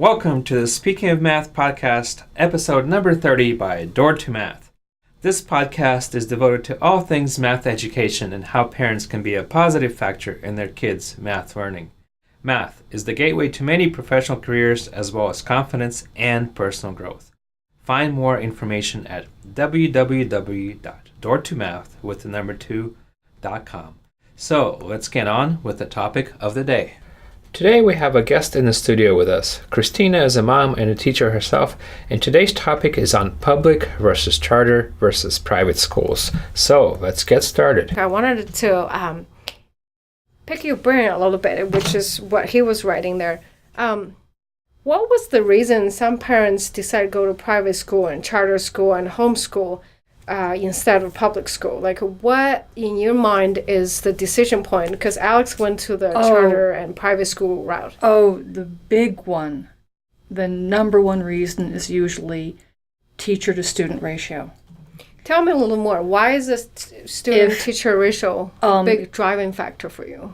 Welcome to the Speaking of Math podcast, episode number 30 by Door to Math. This podcast is devoted to all things math education and how parents can be a positive factor in their kids' math learning. Math is the gateway to many professional careers as well as confidence and personal growth. Find more information at www.doortomath.com. So let's get on with the topic of the day. Today we have a guest in the studio with us. Christina is a mom and a teacher herself, and today's topic is on public versus charter versus private schools. So let's get started. I wanted to pick your brain a little bit, which is what he was writing there. What was the reason some parents decide to go to private school and charter school and homeschool instead of public school? Like, what in your mind is the decision point? Because Alex went to the charter and private school route. The big one, the number one reason is usually teacher to student ratio. Tell me a little more. Why is this student-teacher ratio a big driving factor for you?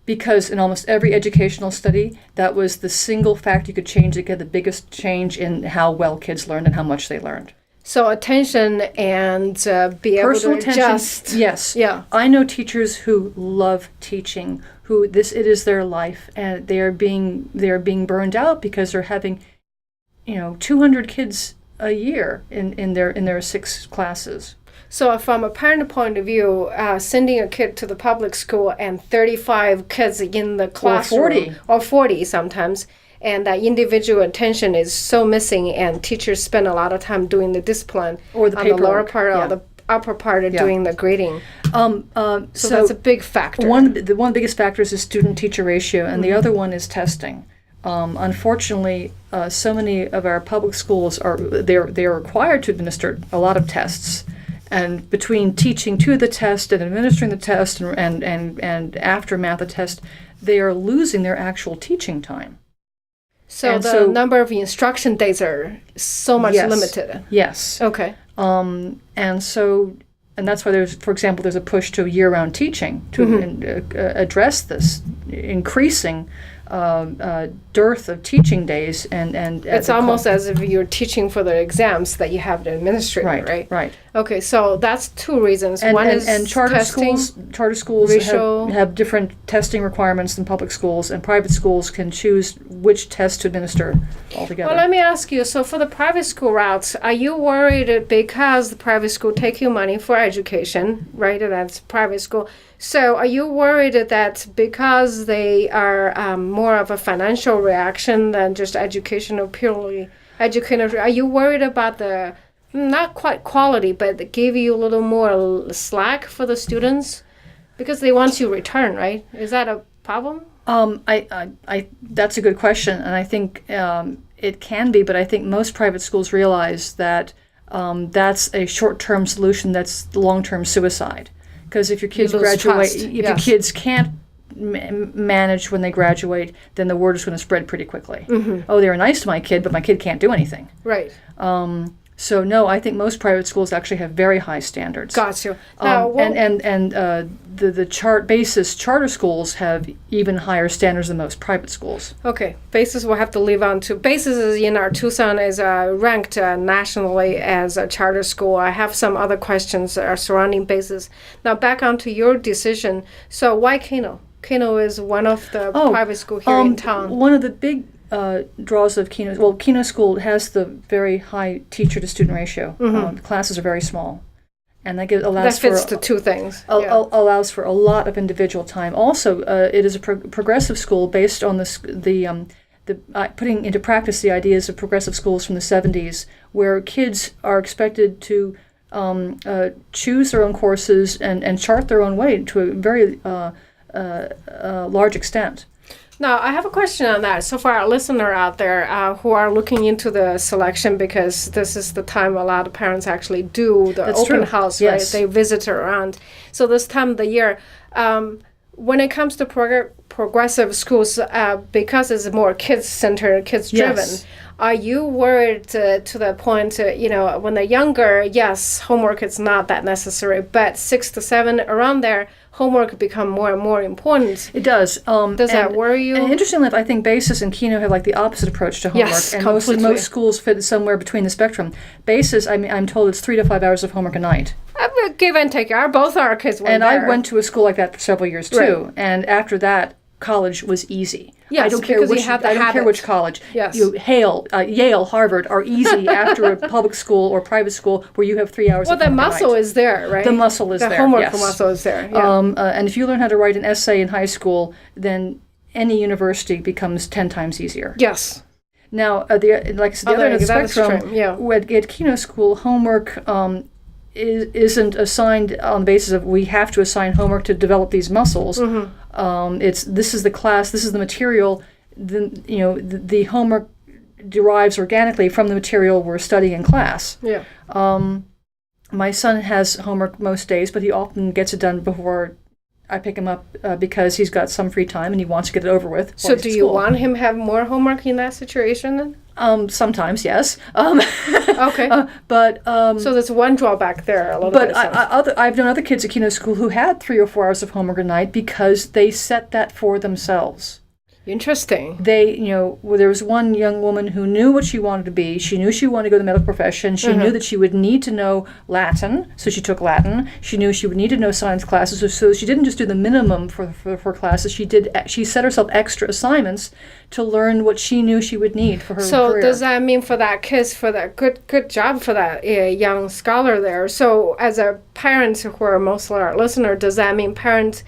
Because in almost every educational study, that was the single factor you could change to get the biggest change in how well kids learned and how much they learned. So attention and be able to adjust. Yes. Yeah. I know teachers who love teaching, it is their life, and they are being burned out because they're having, 200 kids a year in their 6 classes. So from a parent point of view, sending a kid to the public school and 35 kids in the classroom, or 40 sometimes, and that individual attention is so missing, and teachers spend a lot of time doing the discipline or the on the lower part or the upper part of doing the grading. So that's a big factor. One of the biggest factors is student-teacher ratio, and the other one is testing. Unfortunately, so many of our public schools are required to administer a lot of tests. And between teaching to the test and administering the test and aftermath the test, they are losing their actual teaching time. So the number of instruction days are so much limited. Yes. Okay. And that's why there's a push to year-round teaching to address this increasing dearth of teaching days and it's almost as if you're teaching for the exams that you have to administer, right? Right. Okay, so that's 2 reasons. One is charter testing, schools have different testing requirements than public schools, and private schools can choose which test to administer altogether. Well, let me ask you, so for the private school routes, are you worried because the private school take you money for education, right? And that's private school. So are you worried that because they are more of a financial reaction than just purely educational, are you worried about the, not quite quality, but they give you a little more slack for the students? Because they want you to return, right? Is that a problem? That's a good question, and I think it can be, but I think most private schools realize that that's a short-term solution that's long-term suicide. Because if your kids your kids can't manage when they graduate, then the word is going to spread pretty quickly. Mm-hmm. Oh, they were nice to my kid, but my kid can't do anything. Right. So no, I think most private schools actually have very high standards. Gotcha. The charter schools have even higher standards than most private schools. Okay, BASIS we'll have to leave on to. BASIS is in our Tucson is ranked nationally as a charter school. I have some other questions surrounding BASIS. Now back onto your decision. So why Kano? Kano is one of the private school here in town. One of the big draws of Kano. Kano School has the very high teacher-to-student ratio. The classes are very small, and that fits to 2 things. Allows for a lot of individual time. Also, it is a progressive school based on putting into practice the ideas of progressive schools from the 70s, where kids are expected to choose their own courses and chart their own way to a very large extent. Now, I have a question on that. So for our listener out there who are looking into the selection, because this is the time a lot of parents actually do the open house, right? They visit around. So this time of the year, when it comes to progressive schools, because it's more kids-centered, kids-driven, are you worried to the point, when they're younger, yes, homework is not that necessary, but 6 to 7, around there, homework become more and more important. It does. Does that worry you? And interestingly enough, I think BASIS and Kino have like the opposite approach to homework. Yes, and completely. most schools fit somewhere between the spectrum. BASIS, I mean, I'm told it's 3 to 5 hours of homework a night. Give and take. Both our kids went And there. I went to a school like that for several years too. Right. And after that, college was easy. Yes, I don't care because you which. have the I don't care habit. which college. Yes. Yale, Harvard are easy after a public school or private school where you have 3 hours. Well, of the homework a muscle night. is there, right? The muscle is the there. homework yes. muscle is there. Yeah. And if you learn how to write an essay in high school, then any university becomes 10 times easier. Yes. Now, like I said, the other end of the that is spectrum, true, yeah. at Kino School, homework isn't assigned on the basis of we have to assign homework to develop these muscles. This is the class, this is the material. The homework derives organically from the material we're studying in class. Yeah. My son has homework most days, but he often gets it done before I pick him up because he's got some free time and he wants to get it over with. So do you want him to have more homework in that situation then? Sometimes, yes. Okay. So there's one drawback there a little bit. But I've known other kids at Kino School who had 3 or 4 hours of homework a night because they set that for themselves. Interesting. There was one young woman who knew what she wanted to be. She knew she wanted to go to the medical profession. She knew that she would need to know Latin, so she took Latin. She knew she would need to know science classes, so she didn't just do the minimum for classes. She set herself extra assignments to learn what she knew she would need for her career. So does that mean for that kids, for that good job for that young scholar there? So as a parent who are mostly our listener, does that mean parents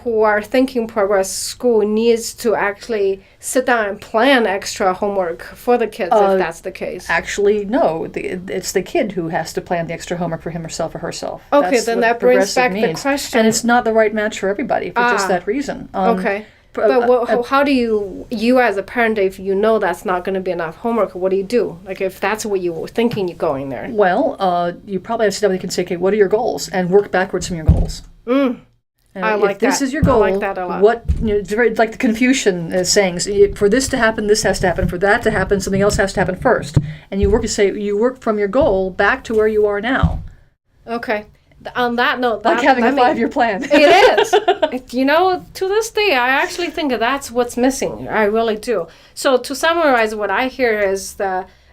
who are thinking progress school needs to actually sit down and plan extra homework for the kids if that's the case? Actually, no. It's the kid who has to plan the extra homework for him or herself. Okay, That's then what that brings back progressive the question. And it's not the right match for everybody for just that reason. Okay. But how do you as a parent, if you know that's not going to be enough homework, what do you do? Like if that's what you were thinking you're going there? Well, you probably have to sit down and say, okay, what are your goals? And work backwards from your goals. I like if this that. is your goal, I like that a lot. what it's very like the Confucian sayings. For this to happen, this has to happen. For that to happen, something else has to happen first. And you work from your goal back to where you are now. Okay. On that note, Like having a 5-year plan. It is. To this day, I actually think that's what's missing. I really do. So to summarize, what I hear is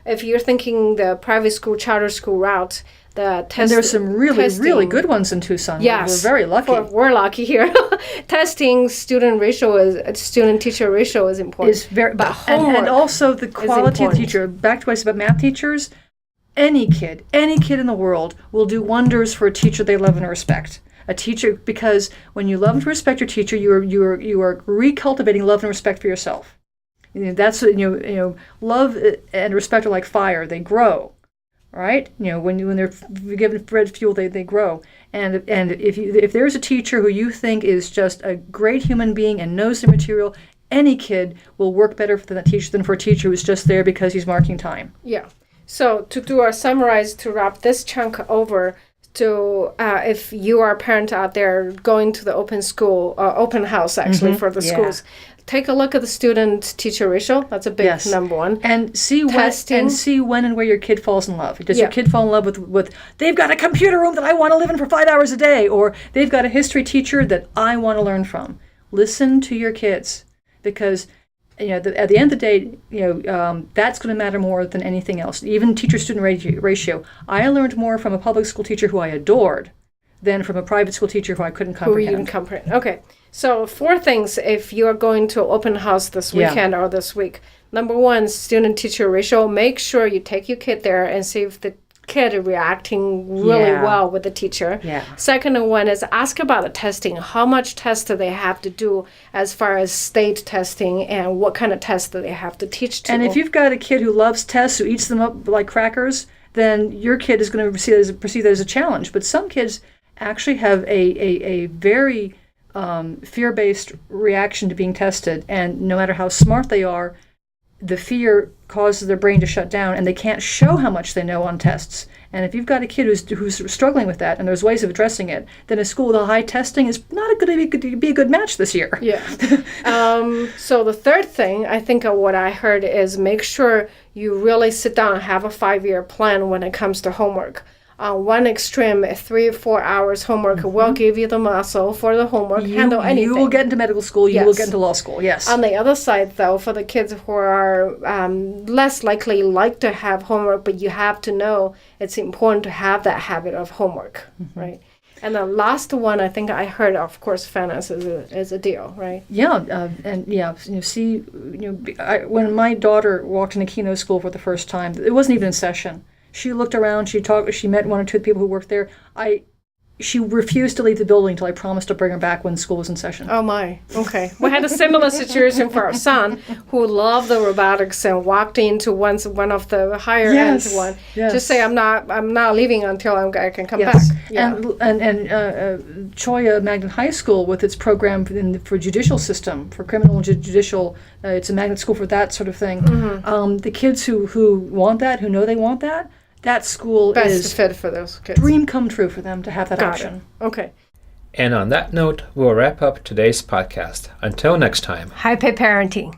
if you're thinking the private school, charter school route, and there's some really good ones in Tucson. Yes, we're very lucky. We're lucky here. Testing student teacher ratio is important. Is very, but homework and also the quality of the teacher. Back to what I said about math teachers. Any kid in the world will do wonders for a teacher they love and respect. A teacher, because when you love and respect your teacher, you are recultivating love and respect for yourself. That's love and respect are like fire; they grow. Right? When they're given red fuel, they grow. And if there's a teacher who you think is just a great human being and knows the material, any kid will work better for that teacher than for a teacher who's just there because he's marking time. Yeah. So to do our summarize, to wrap this chunk over, if you are a parent out there going to the open house actually for the schools, take a look at the student-teacher ratio. That's a big number one. And see when and where your kid falls in love. Does your kid fall in love with they've got a computer room that I want to live in for 5 hours a day, or they've got a history teacher that I want to learn from? Listen to your kids, because at the end of the day, that's going to matter more than anything else. Even teacher-student ratio. I learned more from a public school teacher who I adored than from a private school teacher who I couldn't comprehend. Okay. So 4 things if you are going to open house this weekend or this week. Number 1, student-teacher ratio. Make sure you take your kid there and see if the kid is reacting really well with the teacher. Yeah. Second one is ask about the testing. How much test do they have to do as far as state testing, and what kind of tests do they have to teach to? And if you've got a kid who loves tests, who eats them up like crackers, then your kid is going to perceive that as a challenge. But some kids actually have a very fear-based reaction to being tested, and no matter how smart they are, the fear causes their brain to shut down, and they can't show how much they know on tests. And if you've got a kid who's struggling with that, and there's ways of addressing it, then a school with a high testing is not going to be a good match this year. Yeah. So the third thing, I think of what I heard is make sure you really sit down and have a 5-year plan when it comes to homework. one extreme, 3 or 4 hours homework will give you the muscle for the homework, handle anything. You will get into medical school, you will get into law school, yes. On the other side, though, for the kids who are less likely like to have homework, but you have to know it's important to have that habit of homework, right? And the last one, I think I heard, of course, finance is a deal, right? Yeah, when my daughter walked into Kino School for the first time, it wasn't even in session. She looked around, she talked, she met one or two people who worked there. She refused to leave the building until I promised to bring her back when school was in session. Oh my, okay. We had a similar situation for our son who loved the robotics and walked into one of the higher end one. Yes. Just say I'm not leaving until I can come back. Yeah. And Choya Magnet High School with its program for judicial system, for criminal and judicial, it's a magnet school for that sort of thing. The kids who want that, who know they want that school Best is fit for those kids. Dream come true for them to have that option. Okay. And on that note, we'll wrap up today's podcast. Until next time. High pay parenting.